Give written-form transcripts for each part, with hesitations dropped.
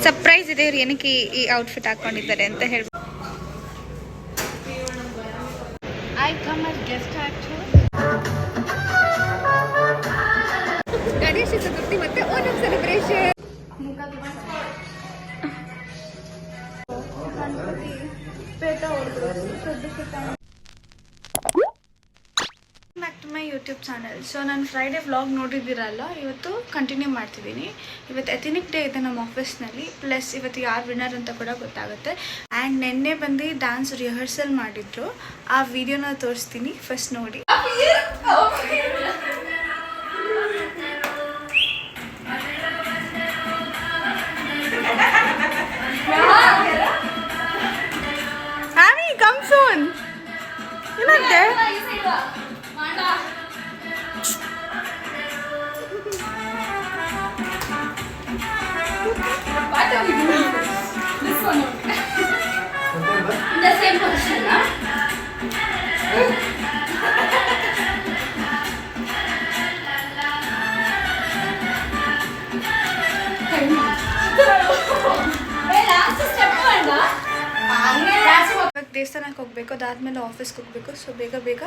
Surprise ಇದೆ ಇವ್ರು ಏನಕ್ಕೆ ಈ ಔಟ್ಫಿಟ್ ಹಾಕೊಂಡಿದ್ದಾರೆ ಅಂತ ಹೇಳ್ಬೋದು. I come as guest actor. Ganesha Chaturthi ಮತ್ತೆ Onam celebration. Back to my YouTube channel. So ನಾನು ಫ್ರೈಡೇ ವ್ಲಾಗ್ ನೋಡಿದ್ದೀರಲ್ಲ, ಇವತ್ತು ಕಂಟಿನ್ಯೂ ಮಾಡ್ತಿದ್ದೀನಿ. ಇವತ್ತು ಎಥೆನಿಕ್ ಡೇ ಇದೆ ನಮ್ಮ ಆಫೀಸ್ನಲ್ಲಿ, ಪ್ಲಸ್ ಇವತ್ತು ಯಾರು ವಿನ್ನರ್ ಅಂತ ಕೂಡ ಗೊತ್ತಾಗುತ್ತೆ. ಆ್ಯಂಡ್ ನಿನ್ನೆ ಬಂದು ಡ್ಯಾನ್ಸ್ ರಿಹರ್ಸಲ್ ಮಾಡಿದ್ರು, ಆ ವಿಡಿಯೋನ ತೋರಿಸ್ತೀನಿ, ಫಸ್ಟ್ ನೋಡಿ. Ami, come soon. You're not there. What are we doing? This one only. In the same position, huh? Hey, last step manda. ದೇವಸ್ಥಾನಕ್ಕೆ ಹೋಗಬೇಕು, ಅದಾದಮೇಲೆ ಆಫೀಸ್ಗೆ ಹೋಗಬೇಕು. ಸೊ ಬೇಗ ಬೇಗ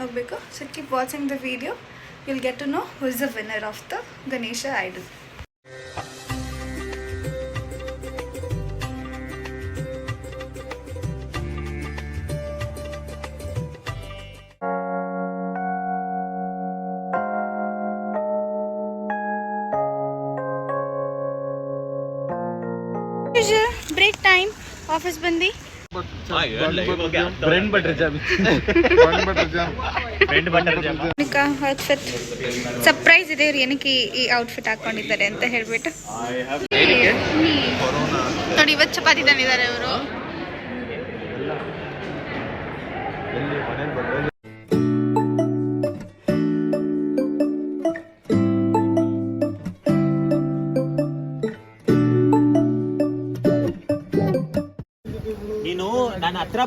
ಹೋಗಬೇಕು. So keep watching the video, will get to know who is the winner of the Ganesha idol. Break time, office ಬಂದು surprise ಇದೆ ಇವ್ರು ಏನಕ್ಕೆ ಈ ಔಟ್ಫಿಟ್ ಹಾಕೊಂಡಿದ್ದಾರೆ ಅಂತ ಹೇಳ್ಬಿಟ್ಟು ನೋಡಿ. ಇವತ್ತು ಚಪಾತಿ ತಂದಿದ್ದಾರೆ ಅವರು. ನೀನು ನನ್ನ ಹತ್ರ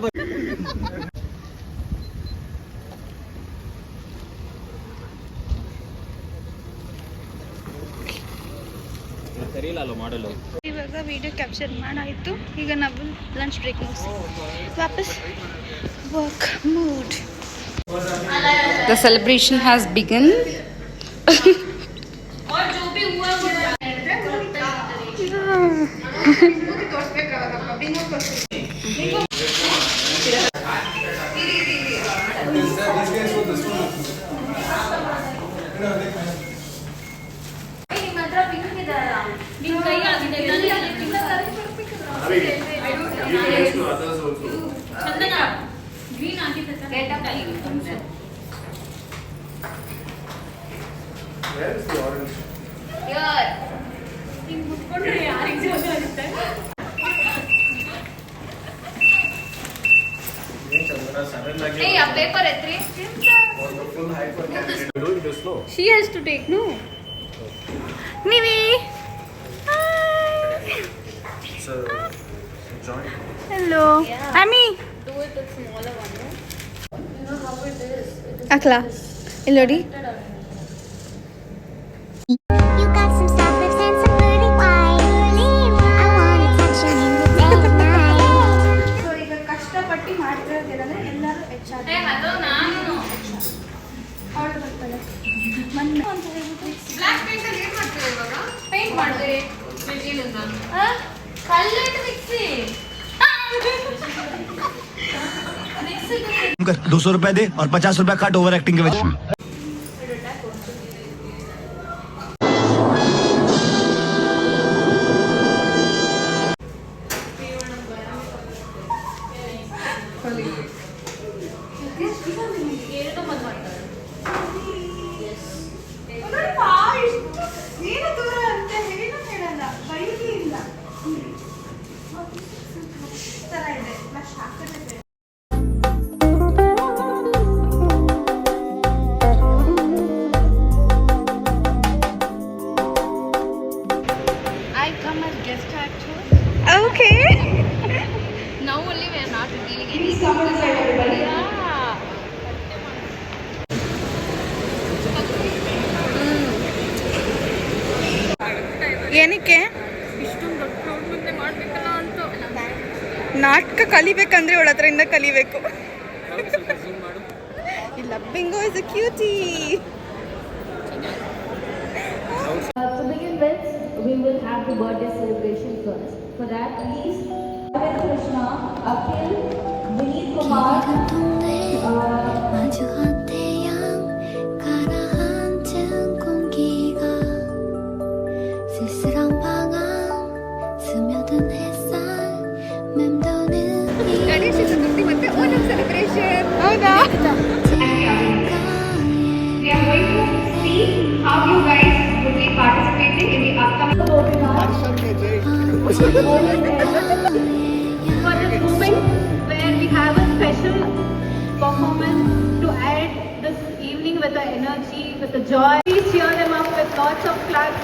ಸರಿ ಇಲ್ಲ ಅಲ್ಲ ಮಾಡಲು. ಇವಾಗ ವಿಡಿಯೋ ಕ್ಯಾಪ್ಚರ್ ಮಾಡಾಯಿತು. ಈಗ ನಾವು ಲಂಚ್ ಬ್ರೇಕ್ ಮುಗಿಸಿ ವಾಪಸ್ work mood. The celebration has begun. Where is the orange? Here. Hey, a paper at 3. Doing this slow. She has to take, no? Nivi. It's a joint. Hello. Yeah. Ami. Do it with smaller one, no? You know how it is. Akla. Illodi. You got some soft lips and some pretty white. I wanna touch you in the day and night. So ಈಗ ಕಷ್ಟಪಟ್ಟು ಮಾಡ್ತಿರೋದಿರೋದ್ರೆ ಎಲ್ಲರೂ ಹೆಚ್ಚಾಗಿ Hey, hello, ನಾನು. ಅವಳು ಬರ್ತಾಳೆ ಮೊನ್ನೆ ಅಂತ ಹೇಳ್ಬಿಟ್ಟು Black paint ಅಲ್ಲಿ ಏನ್ ಮಾಡ್ತೀರಾ ಇವಾಗ? Paint ಮಾಡ್ತೀರಿ. ಇಲ್ಲಿಂದ. ಕಲ್ಲಿಟ್ಟು ಮಿಕ್ಸಿ. 200 रुपए दे और 50 रुपए काट ओवर एक्टिंग के वजह। ಏನು ದೂರ ಅಂತ ಏನು ಹೇಳಲ್ಲ, ಬೈಲಿ ಇಲ್ಲ ತರ ಇದೆ. ಫ್ಲಾಶ್ ಹಾಕಿದ್ರೆ ಏನಕ್ಕೆ ಇಷ್ಟೊಂದು ದೊಡ್ಡ ಕ್ರೌಡ್ ಮುಂದೆ ಮಾಡ್ಬೇಕಲ್ಲ ಅಂತ. ನಾಟಕ ಕಲಿಬೇಕಂದ್ರೆ ಅವಳ ಹತ್ರದಿಂದ ಕಲಿಬೇಕು. ಇಲ್ಲ bingo is a cutie. To begin with, we will have the birthday celebration first. For that, please, Hare Krishna, Akhil, Vineet Kumar, 마주한 태양 가라앉은 공기가 쓸쓸한 방황 스며든 햇살 맴도는 Ganesha Chaturthi ಮತ್ತೆ ಓಣಂ ಸೆಲೆಬ್ರೇಷನ್. ಹೌದಾ? We are going to see how you guys will be participating in the upcoming voting hour. For this moment, where we have a special performance to add this evening with the energy, with the joy. Please cheer them up with lots of claps.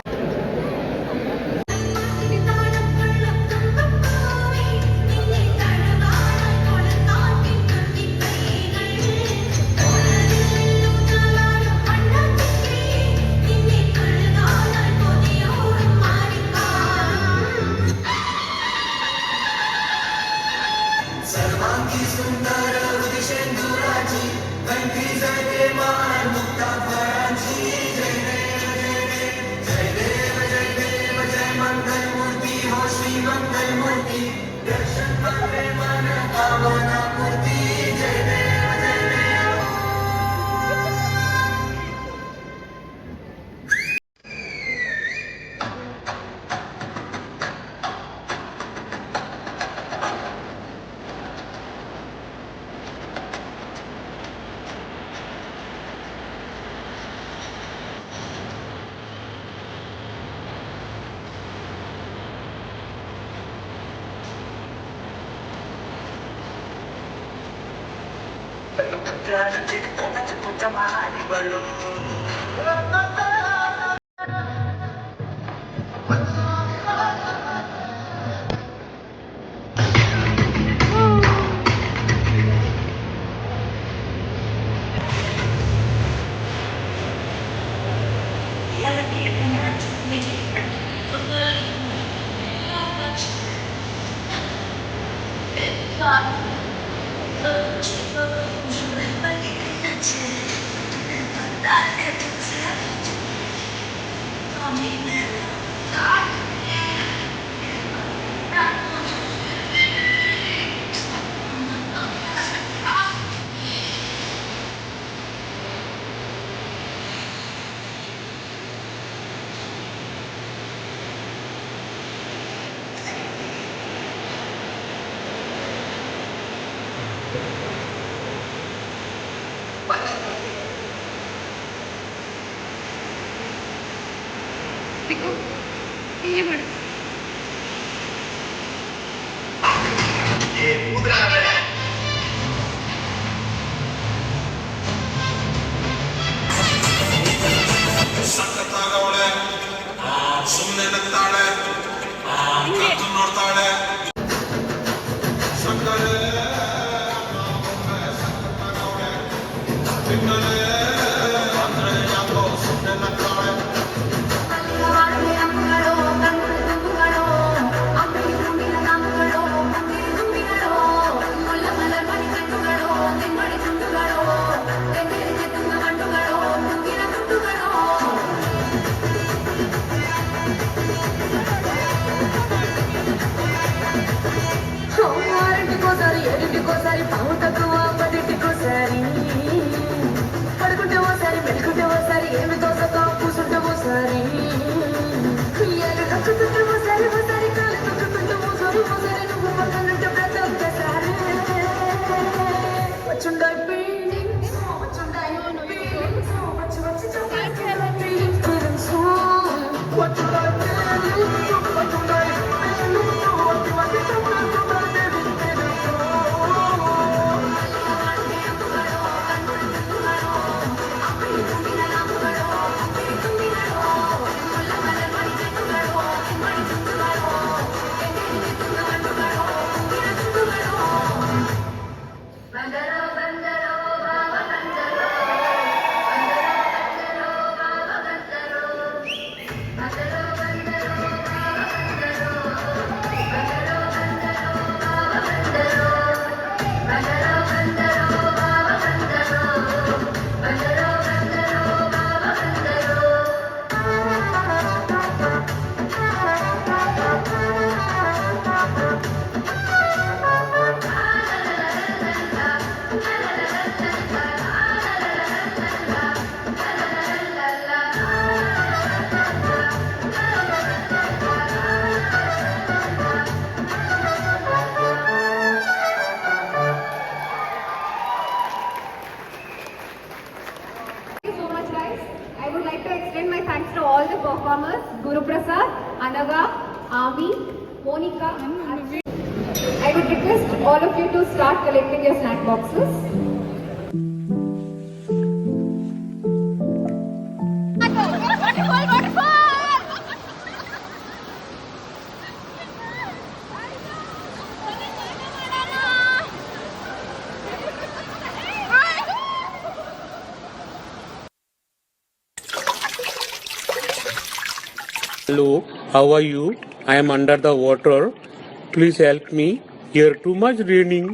ಸಖತ್ತಾಗವಳೆ, ಸುಮ್ಮನೆ ನಗ್ತಾಳೆ, ಕತ್ತು ನೋಡ್ತಾಳೆ, ಸಕ್ಕರೆ ಸಖತ್ತಾಗವಳೆ, ತಿನ್ನಲೆ ಅಂದ್ರೆ ಯಾಕೋ ಸುಮ್ಮನೆ ನಗ್ತಾಳೆ. ఒకసారి పావు తక్కువ పదింటికోసారి పడుకుంటే ఓసారి మెలుకుంటే ఓసారి ఏమి దోసతో కూసుంటే ఓసారి ఏళ్ళు నొక్కుతుంటే ఓసారి ఓసారి కాలు తొక్కుతుంటే ఓసారి ఓసారి నువ్వు పక్కనుంటే ప్రతి ఒక్కసారి వచ్చుండాయి ఫీలింగ్స్ వచ్చుండాయి ఫీలింగ్స్ వచ్చి వచ్చి చూపించాలి ఫీలింగ్స్ ఫీలింగ్స్ వచ్చుండాయి ఫీలింగ్స్ వచ్చుండాయి ఫీలింగ్స్ వచ్చి వచ్చి చూపించాలి. ಬಂದರ ಬಂದ to all the performers, Guru Prasad, Anaga, Ami, Monica. I would request all of you to start collecting your snack boxes. Hello, how are you? I am under the water. Please help me. Here too much raining.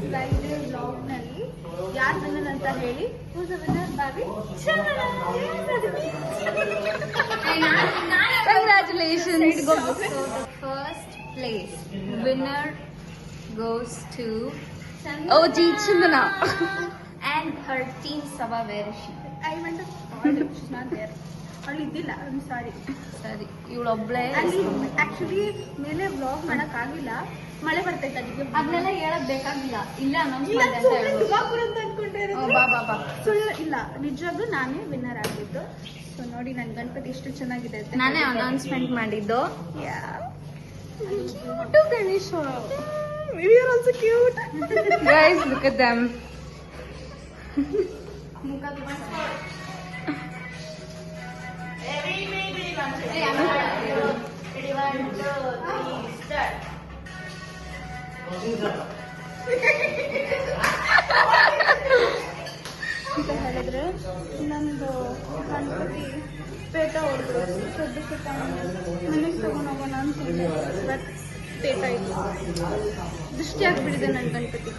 Friday ವ್ಲಾಗ್ನಲ್ಲಿ ಯಾರು winner ಅಂತ ಹೇಳಿ. Who's the winner Bobby? Congratulations. So the first place winner goes to OG Chandana and her team. Sava, where is she? I went she's not there. ಅವಳು ಇದ್ದಿಲ್ಲ. I am sorry. ಸರಿ, ಇವಳೊಬ್ಳೆ. ಅಲ್ಲಿ actually ಮೇಲೆ vlog ಮಾಡೋಕ್ಕಾಗಿಲ್ಲ, ಮಳೆ ಬರ್ತೈತೆ. ಅದಕ್ಕೆ ಅದನ್ನೆಲ್ಲ ಹೇಳೋದ್ ಬೇಕಾಗಿಲ್ಲ, ಇಲ್ಲೇ ಅನೌನ್ಸ್ ಮಾಡಿದೆ ಅಂತ ಹೇಳ್ಬೋದು. ಅಂತ ಅನ್ಕೊಂಡೆ. ಬಾ ಬಾ ಬಾ. ಸುಳ್ಳು ಇಲ್ಲ, ನಿಜವಾಗ್ಲೂ ನಾನೇ ವಿನ್ನರ್ ಆಗಿದ್ದು. ಸೊ ನೋಡಿ ನನ್ನ ಗಣಪತಿ ಎಷ್ಟು ಚೆನ್ನಾಗಿದೆ ಅಂತ. ನಾನೇ ಅನೌನ್ಸ್ಮೆಂಟ್ ಮಾಡಿದ್ದು. Cute Ganesha. We are also cute. Guys, look at them. ಅಂತ ಹೇಳಿದ್ರೆ ನಂದು ಗಣಪತಿ ಪೇಟ ಹೊಡೆದ್ರು. ಸದ್ಯಕ್ಕೆ ಮನೆಗೆ ತಗೊಂಡು ಹೋಗೋಣ ಅಂತಿದ್ದೆ, ಬಟ್ ಪೇಟ ಇಲ್ಲ. ದೃಷ್ಟಿ ಆಗ್ಬಿಟ್ಟಿದೆ ನನ್ನ ಗಣಪತಿಗೆ.